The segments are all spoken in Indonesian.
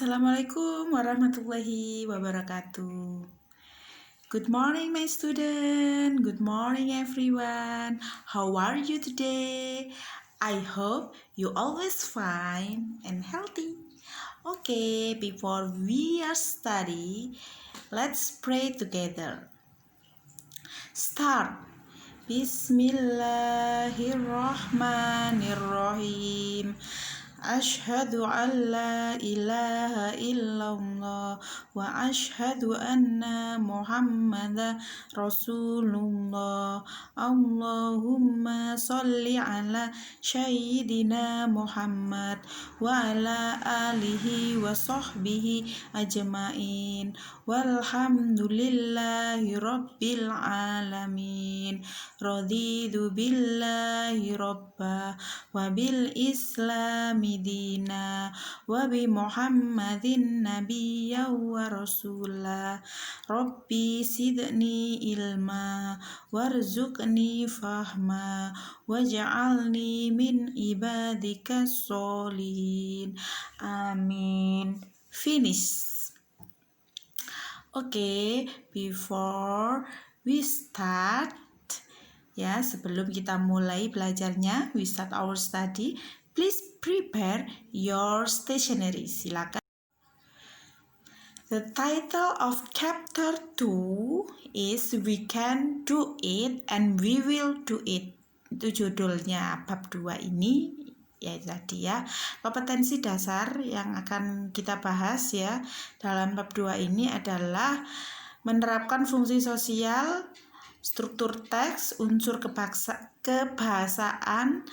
Assalamualaikum warahmatullahi wabarakatuh. Good morning, my student. Good morning, everyone. How are you today? I hope you always fine and healthy. Okay, before we are study, let's pray together. Start. Bismillahirrahmanirrahim. Ashhadu an la ilaha illallah wa ashhadu anna Muhammadan Rasulullah. Allahumma salli ala Sayyidina Muhammad wa ala alihi wa sahbihi ajmain. Walhamdulillahi rabbil alamin. Raditu billahi rabba wa bil islami dina wa bi Muhammadin nabiyya wa rasulah. Rabbi sidni ilma warzuqni fahma waj'alni min ibadika sholihin. Amin. Finish. Okay, before we start, ya, sebelum kita mulai belajarnya, we start our study, please prepare your stationery. Silakan. The title of chapter 2 is We Can Do It and We Will Do It. Itu judulnya bab 2 ini, ya tadi ya, kompetensi dasar yang akan kita bahas ya dalam bab 2 ini adalah menerapkan fungsi sosial, struktur teks, unsur kebahasaan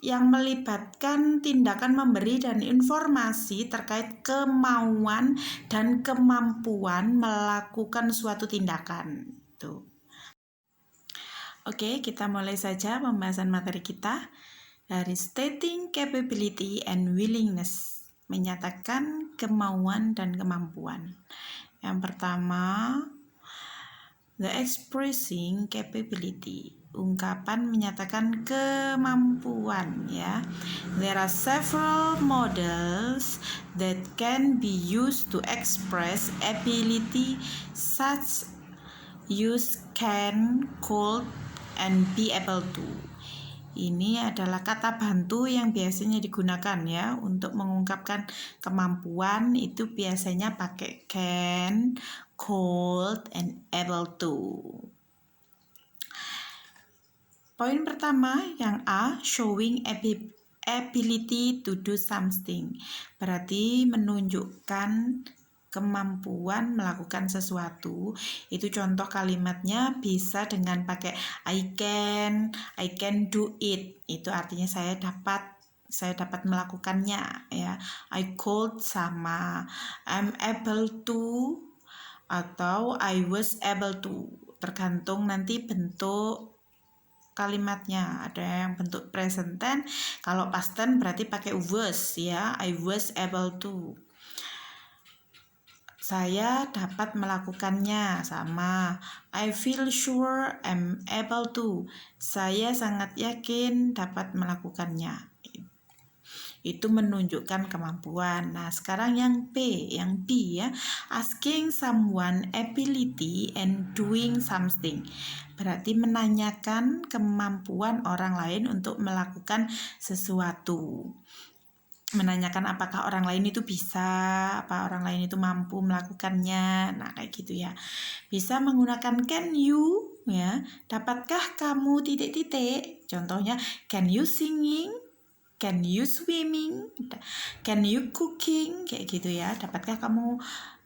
yang melibatkan tindakan memberi dan informasi terkait kemauan dan kemampuan melakukan suatu tindakan. Tuh. Oke, kita mulai saja pembahasan materi kita dari stating capability and willingness, menyatakan kemauan dan kemampuan. Yang pertama, the expressing capability, ungkapan menyatakan kemampuan ya. There are several models that can be used to express ability such use, can, could, and be able to. Ini adalah kata bantu yang biasanya digunakan ya untuk mengungkapkan kemampuan, itu biasanya pakai can, could, and able to. Poin pertama yang A, showing ability to do something. Berarti menunjukkan kemampuan melakukan sesuatu. Itu contoh kalimatnya bisa dengan pakai I can do it. Itu artinya saya dapat melakukannya ya. I could sama I'm able to atau I was able to. Tergantung nanti bentuk kalimatnya. Ada yang bentuk present tense, kalau past tense berarti pakai was ya. I was able to. Saya dapat melakukannya sama I feel sure I'm able to. Saya sangat yakin dapat melakukannya. Itu menunjukkan kemampuan. Nah, sekarang yang B ya, asking someone ability and doing something. Berarti menanyakan kemampuan orang lain untuk melakukan sesuatu. Menanyakan apakah orang lain itu bisa, apa orang lain itu mampu melakukannya. Nah, kayak gitu ya. Bisa menggunakan can you ya. Dapatkah kamu titik-titik? Contohnya can you singing, can you swimming, can you cooking, kayak gitu ya. Dapatkah kamu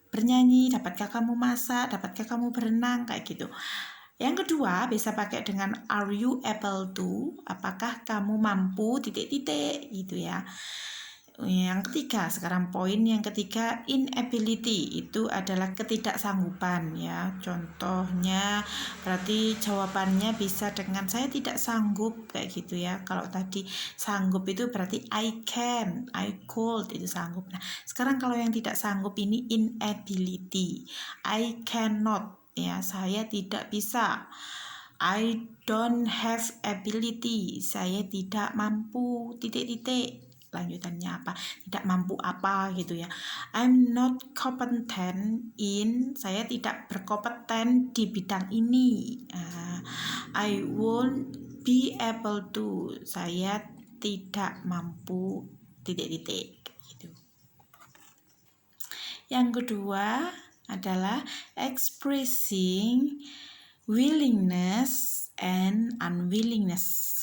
bernyanyi, dapatkah kamu masak, dapatkah kamu berenang, kayak gitu. Yang kedua bisa pakai dengan are you able to, apakah kamu mampu titik-titik gitu ya. Yang ketiga, sekarang poin yang ketiga, inability, itu adalah ketidaksanggupan ya. Contohnya berarti jawabannya bisa dengan saya tidak sanggup, kayak gitu ya. Kalau tadi sanggup itu berarti I can, I could, itu sanggup. Nah, sekarang kalau yang tidak sanggup ini inability. I cannot ya, saya tidak bisa. I don't have ability, saya tidak mampu titik-titik. lanjutannya apa, tidak mampu apa gitu ya. I'm not competent in, saya tidak berkompeten di bidang ini. I won't be able to, saya tidak mampu titik-titik gitu. Yang kedua adalah expressing willingness and unwillingness.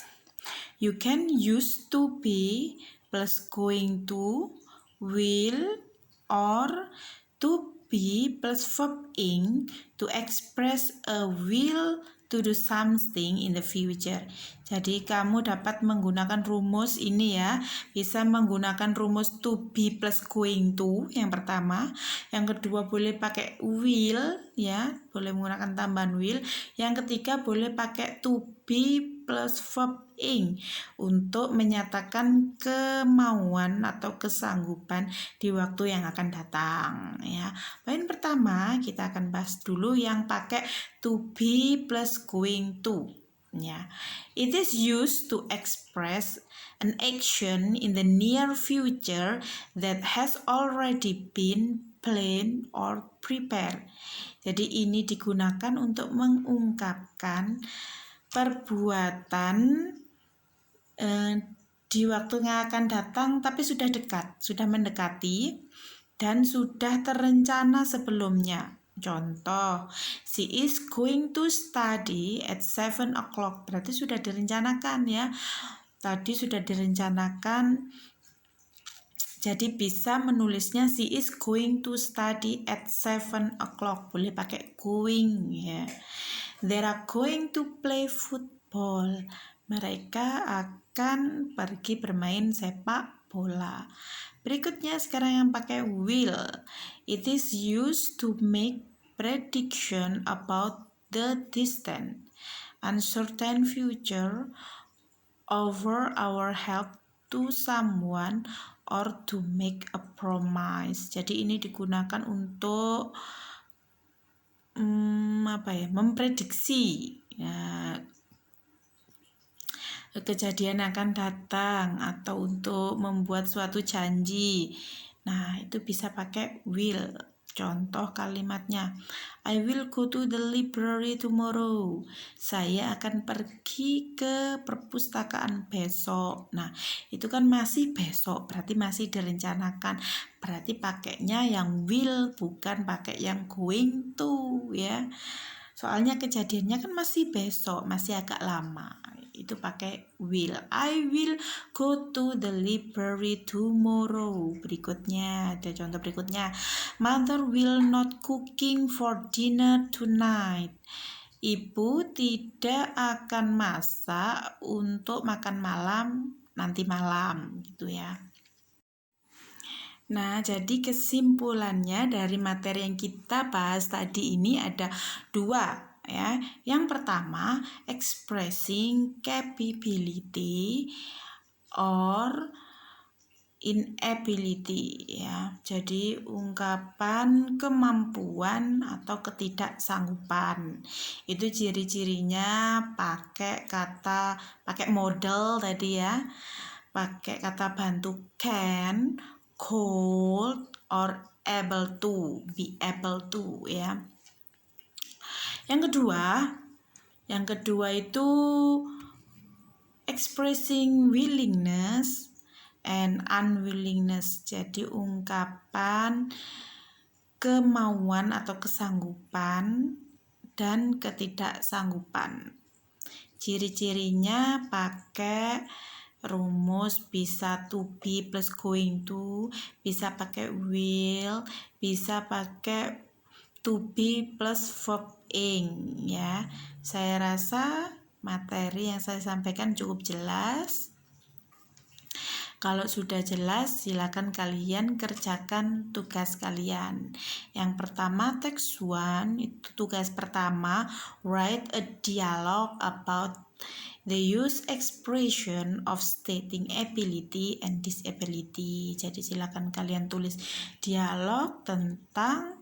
You can use to be plus going to, will, or to be plus verb ing to express a will to do something in the future. Jadi kamu dapat menggunakan rumus ini ya, bisa menggunakan rumus to be plus going to yang pertama, yang kedua boleh pakai will ya, boleh menggunakan tambahan will, yang ketiga boleh pakai to be plus verb ing untuk menyatakan kemauan atau kesanggupan di waktu yang akan datang ya. Poin pertama kita akan bahas dulu yang pakai to be plus going to ya. It is used to express an action in the near future that has already been planned or prepared. Jadi ini digunakan untuk mengungkapkan perbuatan di waktu yang akan datang tapi sudah dekat, sudah mendekati dan sudah terencana sebelumnya. Contoh, she is going to study at 7 o'clock. Berarti sudah direncanakan ya. Tadi sudah direncanakan. Jadi bisa menulisnya she is going to study at 7 o'clock. Boleh pakai going ya. They are going to play football. Mereka akan pergi bermain sepak bola. Berikutnya sekarang yang pakai will. It is used to make prediction about the distant, uncertain future over our help to someone or to make a promise. Jadi ini digunakan untuk memprediksi ya, kejadian akan datang atau untuk membuat suatu janji. Nah, itu bisa pakai will. Contoh kalimatnya, I will go to the library tomorrow. Saya akan pergi ke perpustakaan besok. Nah, itu kan masih besok, berarti masih direncanakan. Berarti pakainya yang will, bukan pakai yang going to ya. Soalnya kejadiannya kan masih besok, masih agak lama. Itu pakai will. I will go to the library tomorrow. Berikutnya, ada contoh berikutnya. Mother will not cooking for dinner tonight. Ibu tidak akan masak untuk makan malam nanti malam, gitu ya. Nah, jadi kesimpulannya dari materi yang kita bahas tadi ini ada dua. Ya, yang pertama expressing capability or inability ya. Jadi ungkapan kemampuan atau ketidaksanggupan. Itu ciri-cirinya pakai model tadi ya. Pakai kata bantu can, could, or able to, be able to ya. Yang kedua itu expressing willingness and unwillingness. Jadi ungkapan kemauan atau kesanggupan dan ketidaksanggupan. Ciri-cirinya pakai rumus, bisa to be plus going to, bisa pakai will, bisa pakai to be plus verb ing ya. Saya rasa materi yang saya sampaikan cukup jelas. Kalau sudah jelas, silakan kalian kerjakan tugas kalian. Yang pertama, text 1, itu tugas pertama, write a dialogue about the use expression of stating ability and disability. Jadi silakan kalian tulis dialog tentang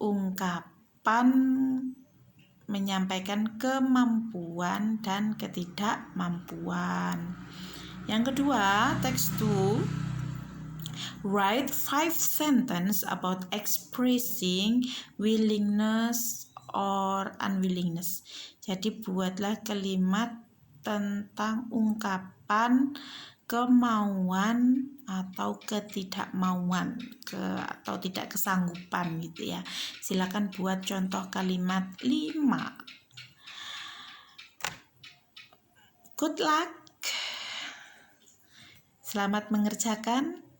ungkapan menyampaikan kemampuan dan ketidakmampuan. Yang kedua, text 2. Write 5 sentences about expressing willingness or unwillingness. Jadi buatlah kalimat tentang ungkapan kemauan atau ketidakmauan atau tidak kesanggupan gitu ya. Silakan buat contoh kalimat 5. Good luck. Selamat mengerjakan.